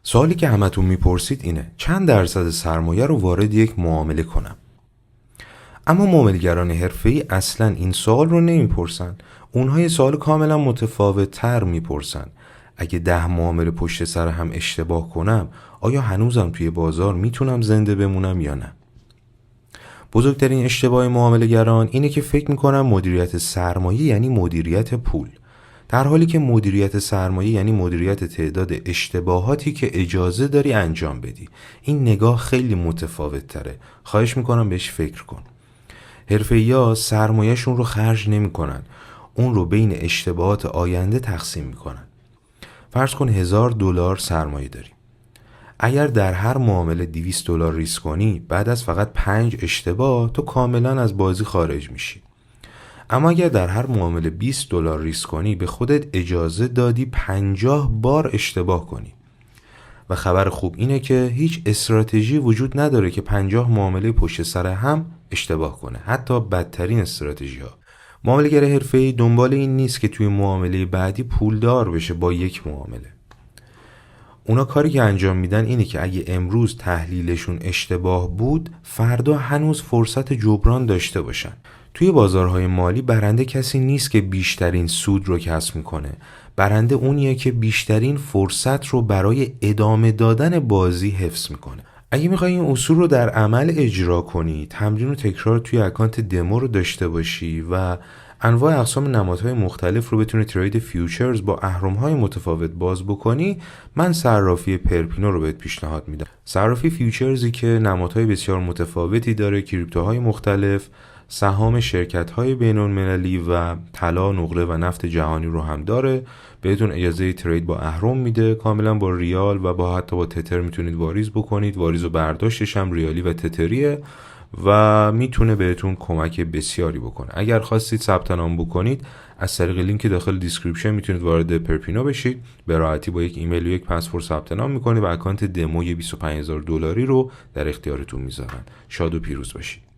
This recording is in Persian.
سوالی که همتون میپرسید اینه چند درصد سرمایه رو وارد یک معامله کنم؟ اما معامله‌گران حرفه‌ای اصلاً این سوال رو نمیپرسن. اونها یه سوال کاملا متفاوت تر میپرسن. اگه 10 معامله پشت سر هم اشتباه کنم، آیا هنوزم توی بازار میتونم زنده بمونم یا نه؟ بزرگترین اشتباه معامله‌گران اینه که فکر میکنن مدیریت سرمایه یعنی مدیریت پول، در حالی که مدیریت سرمایه یعنی مدیریت تعداد اشتباهاتی که اجازه داری انجام بدی. این نگاه خیلی متفاوت تره. خواهش میکنم بهش فکر کن. حرفه‌ای‌ها سرمایه‌شون رو خرج نمی‌کنن. اون رو بین اشتباهات آینده تقسیم می‌کنن. فرض کن $1000 سرمایه داری. اگر در هر معامله $200 ریسک کنی، بعد از فقط 5 اشتباه تو کاملا از بازی خارج میشی. اما اگر در هر معامله $20 ریسک کنی، به خودت اجازه دادی 50 بار اشتباه کنی. و خبر خوب اینه که هیچ استراتژی وجود نداره که 50 معامله پشت سر هم اشتباه کنه، حتی بدترین استراتژی ها. معامله‌گر حرفه‌ای دنبال این نیست که توی معامله بعدی پولدار بشه با یک معامله. اونا کاری که انجام میدن اینه که اگه امروز تحلیلشون اشتباه بود، فردا هنوز فرصت جبران داشته باشن. توی بازارهای مالی برنده کسی نیست که بیشترین سود رو کسب میکنه. برنده اونیه که بیشترین فرصت رو برای ادامه دادن بازی حفظ میکنه. اگه میخوای این اصول رو در عمل اجرا کنی، تمرین و تکرار توی اکانت دمو رو داشته باشی و انواع اقسام نمادهای مختلف رو بتونی ترید فیوچرز با اهرم‌های متفاوت باز بکنی، من صرافی پرپینو رو بهت پیشنهاد میدم. صرافی فیوچرزی که نمادهای بسیار متفاوتی داره، کریپتوهای مختلف، سهام شرکت‌های بین‌المللی و طلا، نقره و نفت جهانی رو هم داره. بهتون اجازه ترید با اهرم میده، کاملا با ریال و با حتی با تتر میتونید واریز بکنید. واریز و برداشتش هم ریالی و تتریه و میتونه بهتون کمک بسیاری بکنه. اگر خواستید ثبت نام بکنید، از طریق لینک داخل دیسکریپشن میتونید وارد پرپینو بشید. به راحتی با یک ایمیل و یک پسورد ثبت نام میکنید و اکانت دموی $25000 رو در اختیارتون میذارن. شاد و پیروز باشید.